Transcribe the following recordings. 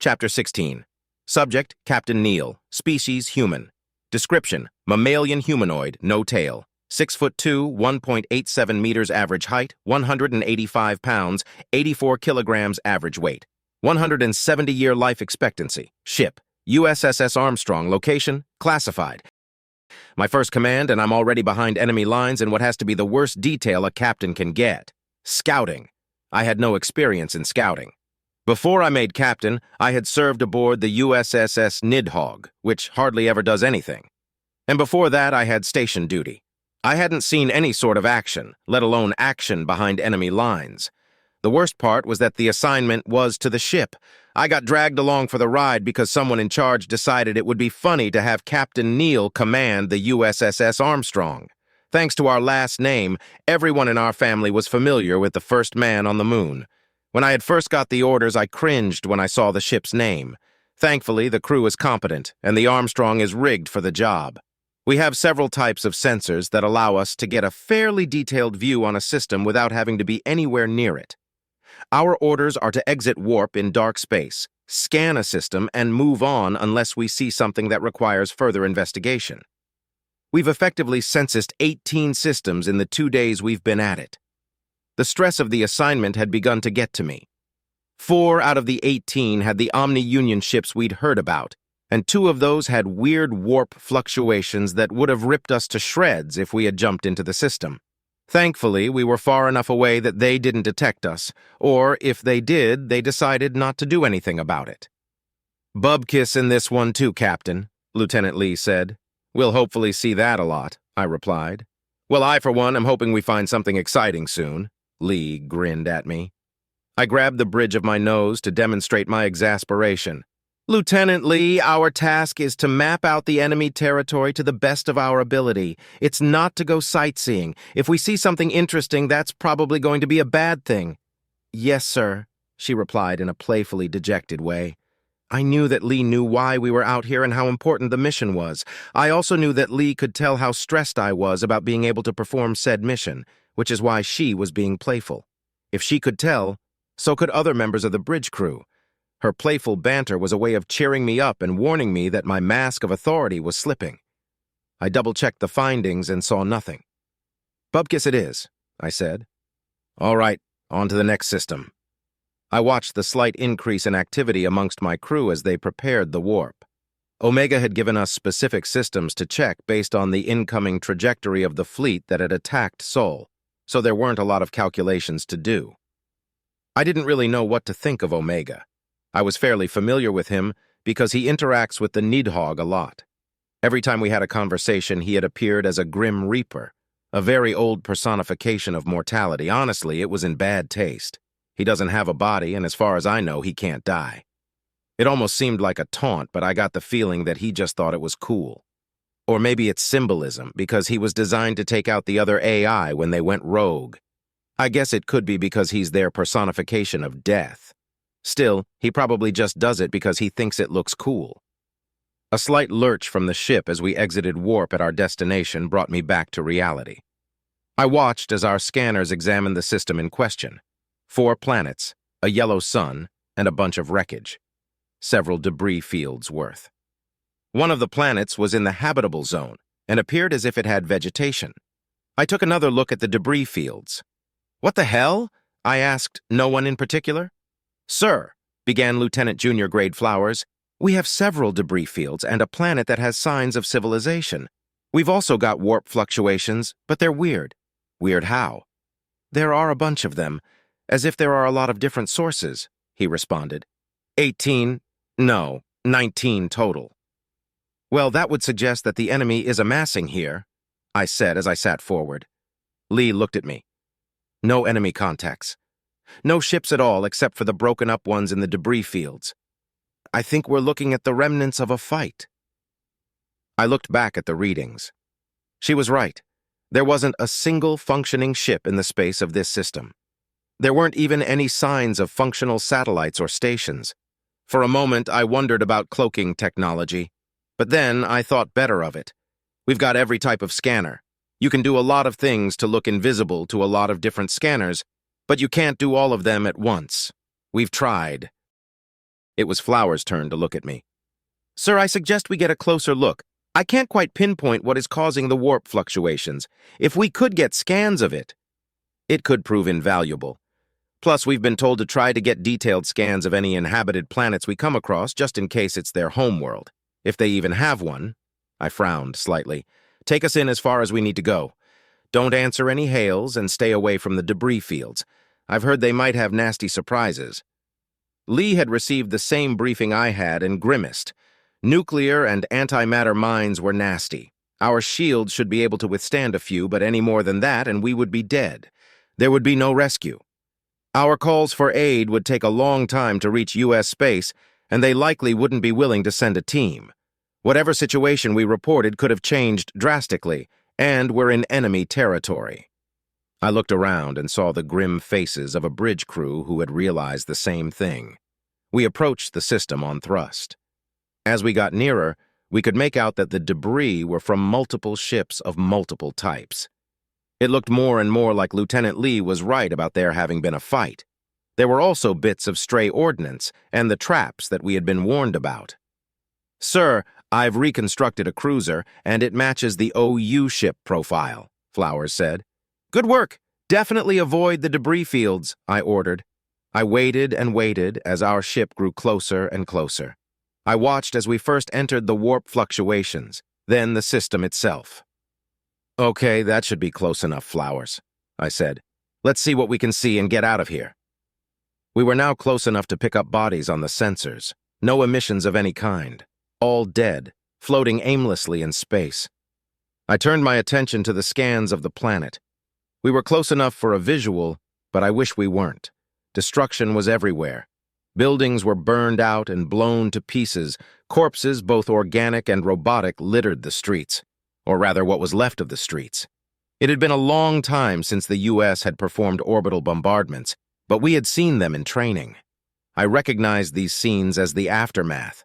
Chapter 16. Subject, Captain Neal. Species, human. Description, mammalian humanoid, no tail. 6'2", 1.87 meters average height, 185 pounds, 84 kilograms average weight. 170-year life expectancy. Ship, USS Armstrong. Location, classified. My first command, and I'm already behind enemy lines in what has to be the worst detail a captain can get. Scouting. I had no experience in scouting. Before I made captain, I had served aboard the USS Nidhogg, which hardly ever does anything. And before that, I had station duty. I hadn't seen any sort of action, let alone action behind enemy lines. The worst part was that the assignment was to the ship. I got dragged along for the ride because someone in charge decided it would be funny to have Captain Neal command the USS Armstrong. Thanks to our last name, everyone in our family was familiar with the first man on the moon. When I had first got the orders, I cringed when I saw the ship's name. Thankfully, the crew is competent, and the Armstrong is rigged for the job. We have several types of sensors that allow us to get a fairly detailed view on a system without having to be anywhere near it. Our orders are to exit warp in dark space, scan a system, and move on unless we see something that requires further investigation. We've effectively censused 18 systems in the 2 days we've been at it. The stress of the assignment had begun to get to me. 4 out of the 18 had the Omni-Union ships we'd heard about, and 2 of those had weird warp fluctuations that would have ripped us to shreds if we had jumped into the system. Thankfully, we were far enough away that they didn't detect us, or if they did, they decided not to do anything about it. "Bubkiss in this one too, Captain," Lieutenant Lee said. "We'll hopefully see that a lot," I replied. "Well, I, for one, am hoping we find something exciting soon." Lee grinned at me. I grabbed the bridge of my nose to demonstrate my exasperation. "Lieutenant Lee, our task is to map out the enemy territory to the best of our ability. It's not to go sightseeing. If we see something interesting, that's probably going to be a bad thing." "Yes, sir," she replied in a playfully dejected way. I knew that Lee knew why we were out here and how important the mission was. I also knew that Lee could tell how stressed I was about being able to perform said mission, which is why she was being playful. If she could tell, so could other members of the bridge crew. Her playful banter was a way of cheering me up and warning me that my mask of authority was slipping. I double-checked the findings and saw nothing. "Bubkiss it is," I said. "All right, on to the next system." I watched the slight increase in activity amongst my crew as they prepared the warp. Omega had given us specific systems to check based on the incoming trajectory of the fleet that had attacked Sol, so there weren't a lot of calculations to do. I didn't really know what to think of Omega. I was fairly familiar with him because he interacts with the Nidhogg a lot. Every time we had a conversation, he had appeared as a grim reaper, a very old personification of mortality. Honestly, it was in bad taste. He doesn't have a body, and as far as I know, he can't die. It almost seemed like a taunt, but I got the feeling that he just thought it was cool. Or maybe it's symbolism, because he was designed to take out the other AI when they went rogue. I guess it could be because he's their personification of death. Still, he probably just does it because he thinks it looks cool. A slight lurch from the ship as we exited warp at our destination brought me back to reality. I watched as our scanners examined the system in question. 4 planets, a yellow sun, and a bunch of wreckage. Several debris fields worth. One of the planets was in the habitable zone and appeared as if it had vegetation. I took another look at the debris fields. "What the hell?" I asked no one in particular. "Sir," began Lieutenant Junior Grade Flowers, "we have several debris fields and a planet that has signs of civilization. We've also got warp fluctuations, but they're weird." "Weird how?" "There are a bunch of them, as if there are a lot of different sources," he responded. 18, no, 19 total." "Well, that would suggest that the enemy is amassing here," I said as I sat forward. Lee looked at me. "No enemy contacts. No ships at all except for the broken-up ones in the debris fields. I think we're looking at the remnants of a fight." I looked back at the readings. She was right. There wasn't a single functioning ship in the space of this system. There weren't even any signs of functional satellites or stations. For a moment, I wondered about cloaking technology. But then I thought better of it. We've got every type of scanner. You can do a lot of things to look invisible to a lot of different scanners, but you can't do all of them at once. We've tried. It was Flower's turn to look at me. "Sir, I suggest we get a closer look. I can't quite pinpoint what is causing the warp fluctuations. If we could get scans of it, it could prove invaluable. Plus, we've been told to try to get detailed scans of any inhabited planets we come across, just in case it's their homeworld. If they even have one." I frowned slightly. "Take us in as far as we need to go. Don't answer any hails and stay away from the debris fields. I've heard they might have nasty surprises." Lee had received the same briefing I had and grimaced. "Nuclear and antimatter mines were nasty. Our shields should be able to withstand a few, but any more than that and we would be dead. There would be no rescue. Our calls for aid would take a long time to reach U.S. space, and they likely wouldn't be willing to send a team. Whatever situation we reported could have changed drastically, and we're in enemy territory." I looked around and saw the grim faces of a bridge crew who had realized the same thing. We approached the system on thrust. As we got nearer, we could make out that the debris were from multiple ships of multiple types. It looked more and more like Lieutenant Lee was right about there having been a fight. There were also bits of stray ordnance and the traps that we had been warned about. "Sir, I've reconstructed a cruiser, and it matches the OU ship profile," Flowers said. "Good work. Definitely avoid the debris fields," I ordered. I waited and waited as our ship grew closer and closer. I watched as we first entered the warp fluctuations, then the system itself. "Okay, that should be close enough, Flowers," I said. "Let's see what we can see and get out of here." We were now close enough to pick up bodies on the sensors. No emissions of any kind. All dead, floating aimlessly in space. I turned my attention to the scans of the planet. We were close enough for a visual, but I wish we weren't. Destruction was everywhere. Buildings were burned out and blown to pieces. Corpses, both organic and robotic, littered the streets. Or rather, what was left of the streets. It had been a long time since the U.S. had performed orbital bombardments, but we had seen them in training. I recognized these scenes as the aftermath.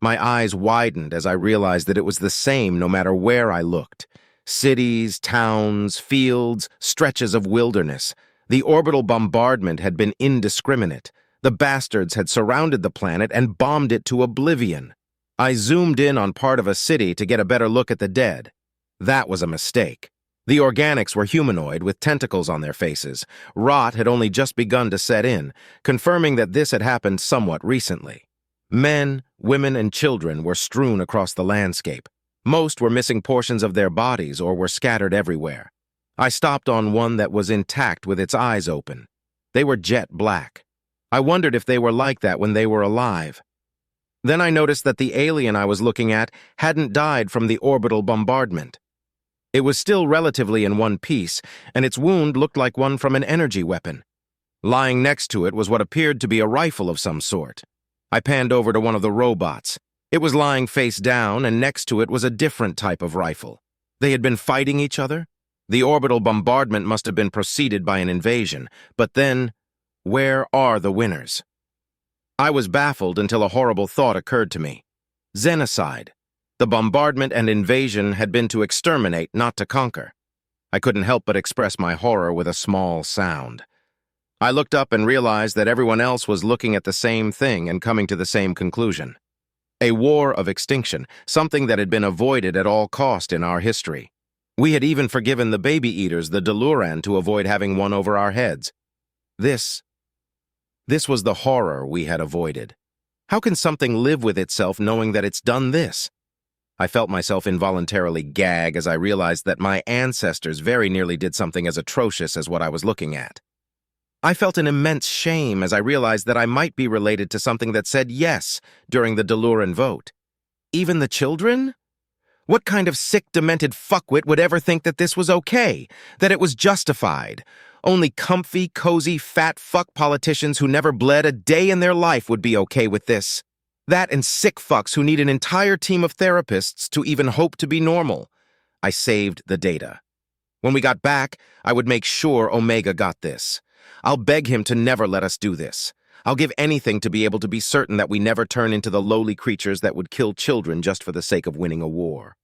My eyes widened as I realized that it was the same no matter where I looked. Cities, towns, fields, stretches of wilderness. The orbital bombardment had been indiscriminate. The bastards had surrounded the planet and bombed it to oblivion. I zoomed in on part of a city to get a better look at the dead. That was a mistake. The organics were humanoid with tentacles on their faces. Rot had only just begun to set in, confirming that this had happened somewhat recently. Men, women, and children were strewn across the landscape. Most were missing portions of their bodies or were scattered everywhere. I stopped on one that was intact with its eyes open. They were jet black. I wondered if they were like that when they were alive. Then I noticed that the alien I was looking at hadn't died from the orbital bombardment. It was still relatively in one piece, and its wound looked like one from an energy weapon. Lying next to it was what appeared to be a rifle of some sort. I panned over to one of the robots. It was lying face down, and next to it was a different type of rifle. They had been fighting each other? The orbital bombardment must have been preceded by an invasion, but then, where are the winners? I was baffled until a horrible thought occurred to me. Genocide. The bombardment and invasion had been to exterminate, not to conquer. I couldn't help but express my horror with a small sound. I looked up and realized that everyone else was looking at the same thing and coming to the same conclusion. A war of extinction, something that had been avoided at all cost in our history. We had even forgiven the baby eaters the Deluran to avoid having one over our heads. This was the horror we had avoided. How can something live with itself knowing that it's done this? I felt myself involuntarily gag as I realized that my ancestors very nearly did something as atrocious as what I was looking at. I felt an immense shame as I realized that I might be related to something that said yes during the Deluran vote. Even the children? What kind of sick, demented fuckwit would ever think that this was okay, that it was justified? Only comfy, cozy, fat fuck politicians who never bled a day in their life would be okay with this. That and sick fucks who need an entire team of therapists to even hope to be normal. I saved the data. When we got back, I would make sure Omega got this. I'll beg him to never let us do this. I'll give anything to be able to be certain that we never turn into the lowly creatures that would kill children just for the sake of winning a war.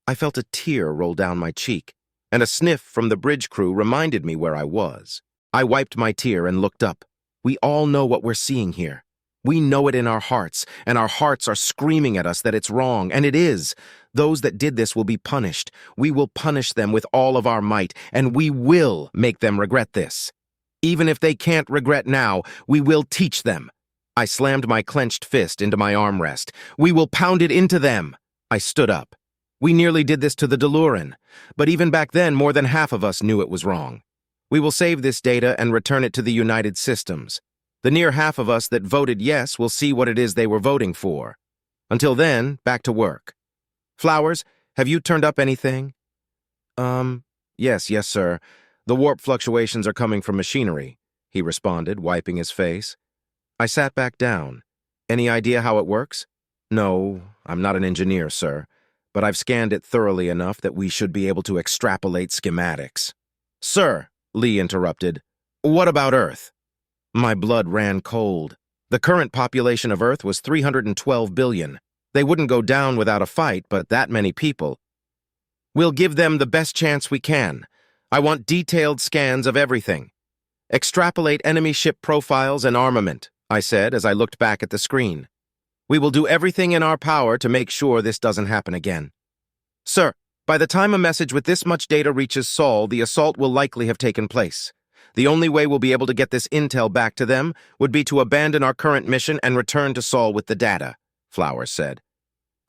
I felt a tear roll down my cheek, and a sniff from the bridge crew reminded me where I was. I wiped my tear and looked up. We all know what we're seeing here. We know it in our hearts, and our hearts are screaming at us that it's wrong, and it is. Those that did this will be punished. We will punish them with all of our might, and we will make them regret this. Even if they can't regret now, we will teach them. I slammed my clenched fist into my armrest. We will pound it into them. I stood up. We nearly did this to the Deluran, but even back then, more than half of us knew it was wrong. We will save this data and return it to the United Systems. The near half of us that voted yes will see what it is they were voting for. Until then, back to work. Flowers, have you turned up anything? Yes, sir. The warp fluctuations are coming from machinery, he responded, wiping his face. I sat back down. Any idea how it works? No, I'm not an engineer, sir, but I've scanned it thoroughly enough that we should be able to extrapolate schematics. Sir, Lee interrupted, what about Earth? My blood ran cold. The current population of Earth was 312 billion. They wouldn't go down without a fight, but that many people. We'll give them the best chance we can. I want detailed scans of everything. Extrapolate enemy ship profiles and armament, I said as I looked back at the screen. We will do everything in our power to make sure this doesn't happen again. Sir, by the time a message with this much data reaches Sol, the assault will likely have taken place. The only way we'll be able to get this intel back to them would be to abandon our current mission and return to Sol with the data, Flowers said.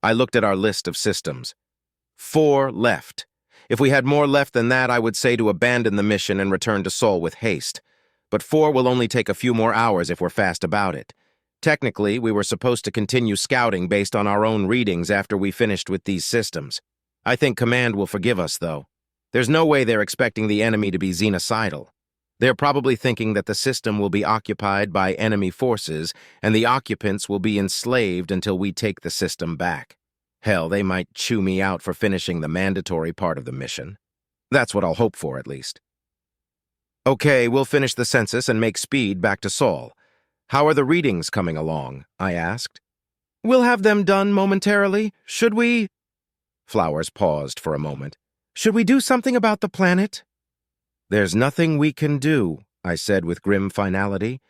I looked at our list of systems. 4 left. If we had more left than that, I would say to abandon the mission and return to Sol with haste. But 4 will only take a few more hours if we're fast about it. Technically, we were supposed to continue scouting based on our own readings after we finished with these systems. I think Command will forgive us, though. There's no way they're expecting the enemy to be xenocidal. They're probably thinking that the system will be occupied by enemy forces and the occupants will be enslaved until we take the system back. Hell, they might chew me out for finishing the mandatory part of the mission. That's what I'll hope for, at least. Okay, we'll finish the census and make speed back to Sol. How are the readings coming along? I asked. We'll have them done momentarily. Should we? Flowers paused for a moment. Should we do something about the planet? There's nothing we can do, I said with grim finality.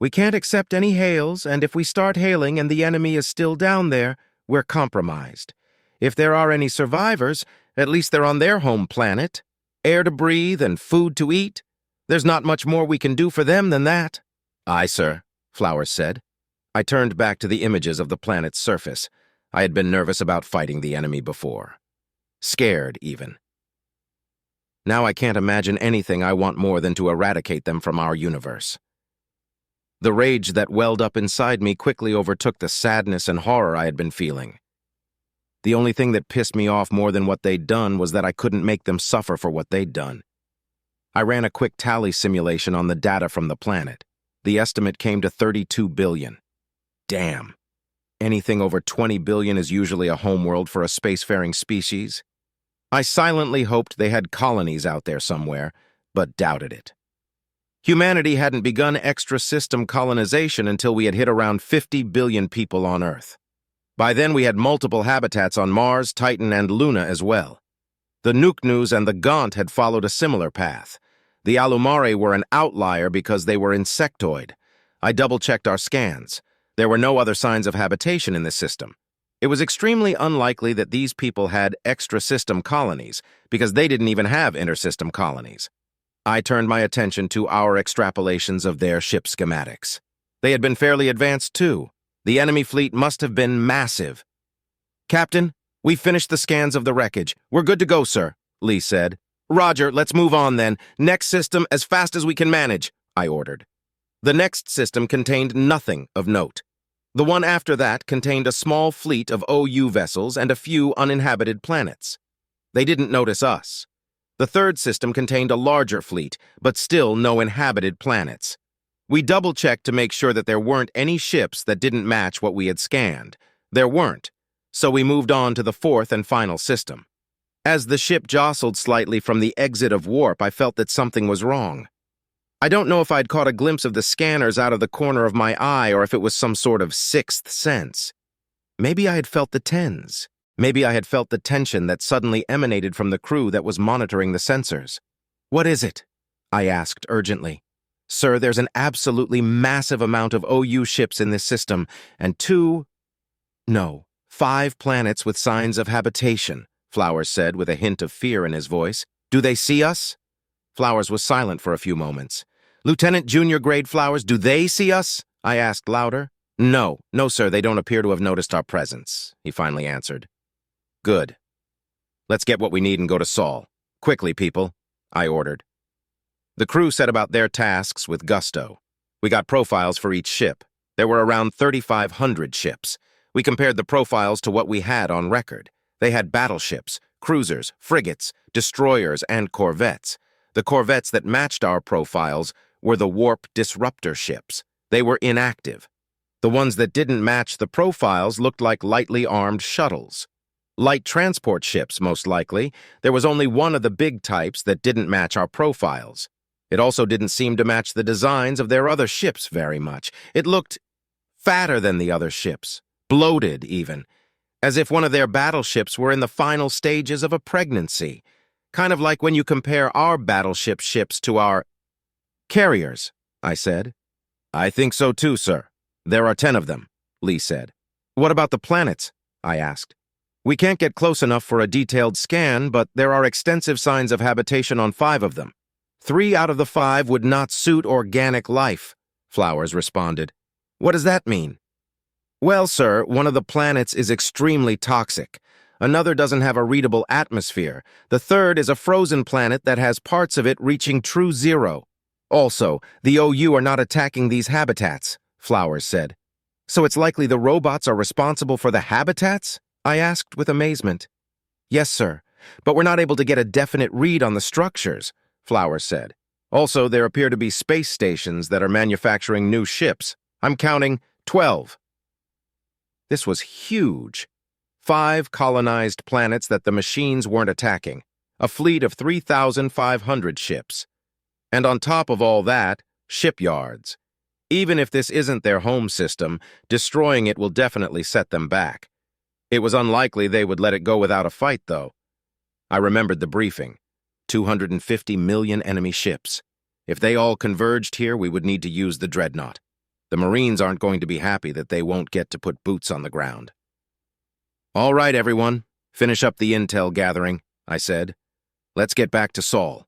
We can't accept any hails, and if we start hailing and the enemy is still down there, we're compromised. If there are any survivors, at least they're on their home planet. Air to breathe and food to eat. There's not much more we can do for them than that. Aye, sir, Flowers said. I turned back to the images of the planet's surface. I had been nervous about fighting the enemy before. Scared, even. Now I can't imagine anything I want more than to eradicate them from our universe. The rage that welled up inside me quickly overtook the sadness and horror I had been feeling. The only thing that pissed me off more than what they'd done was that I couldn't make them suffer for what they'd done. I ran a quick tally simulation on the data from the planet. The estimate came to 32 billion. Damn. Anything over 20 billion is usually a homeworld for a spacefaring species. I silently hoped they had colonies out there somewhere, but doubted it. Humanity hadn't begun extra-system colonization until we had hit around 50 billion people on Earth. By then we had multiple habitats on Mars, Titan, and Luna as well. The Nuknus and the Gaunt had followed a similar path. The Alumare were an outlier because they were insectoid. I double-checked our scans. There were no other signs of habitation in this system. It was extremely unlikely that these people had extra-system colonies, because they didn't even have intersystem colonies. I turned my attention to our extrapolations of their ship schematics. They had been fairly advanced, too. The enemy fleet must have been massive. Captain, we finished the scans of the wreckage. We're good to go, sir, Lee said. Roger, let's move on then. Next system as fast as we can manage, I ordered. The next system contained nothing of note. The one after that contained a small fleet of OU vessels and a few uninhabited planets. They didn't notice us. The third system contained a larger fleet, but still no inhabited planets. We double-checked to make sure that there weren't any ships that didn't match what we had scanned. There weren't, so we moved on to the fourth and final system. As the ship jostled slightly from the exit of warp, I felt that something was wrong. I don't know if I'd caught a glimpse of the scanners out of the corner of my eye or if it was some sort of sixth sense. Maybe I had felt the tens. Maybe I had felt the tension that suddenly emanated from the crew that was monitoring the sensors. What is it? I asked urgently. Sir, there's an absolutely massive amount of OU ships in this system, and 5 planets with signs of habitation, Flowers said with a hint of fear in his voice. Do they see us? Flowers was silent for a few moments. Lieutenant Junior Grade Flowers, do they see us? I asked louder. No, sir, they don't appear to have noticed our presence, he finally answered. Good. Let's get what we need and go to Sol. Quickly, people, I ordered. The crew set about their tasks with gusto. We got profiles for each ship. There were around 3,500 ships. We compared the profiles to what we had on record. They had battleships, cruisers, frigates, destroyers, and corvettes. The corvettes that matched our profiles were the warp disruptor ships. They were inactive. The ones that didn't match the profiles looked like lightly armed shuttles. Light transport ships, most likely. There was only one of the big types that didn't match our profiles. It also didn't seem to match the designs of their other ships very much. It looked fatter than the other ships, bloated even, as if one of their battleships were in the final stages of a pregnancy, kind of like when you compare our battleship ships to our carriers, I said. I think so too, sir. There are 10 of them, Lee said. What about the planets? I asked. We can't get close enough for a detailed scan, but there are extensive signs of habitation on 5 of them. 3 out of the 5 would not suit organic life, Flowers responded. What does that mean? Well, sir, one of the planets is extremely toxic. Another doesn't have a readable atmosphere. The third is a frozen planet that has parts of it reaching true zero. Also, the OU are not attacking these habitats, Flowers said. So it's likely the robots are responsible for the habitats? I asked with amazement. Yes, sir, but we're not able to get a definite read on the structures, Flowers said. Also, there appear to be space stations that are manufacturing new ships. I'm counting 12. This was huge. 5 colonized planets that the machines weren't attacking. A fleet of 3,500 ships. And on top of all that, shipyards. Even if this isn't their home system, destroying it will definitely set them back. It was unlikely they would let it go without a fight, though. I remembered the briefing. 250 million enemy ships. If they all converged here, we would need to use the dreadnought. The Marines aren't going to be happy that they won't get to put boots on the ground. All right, everyone. Finish up the intel gathering, I said. Let's get back to Sol.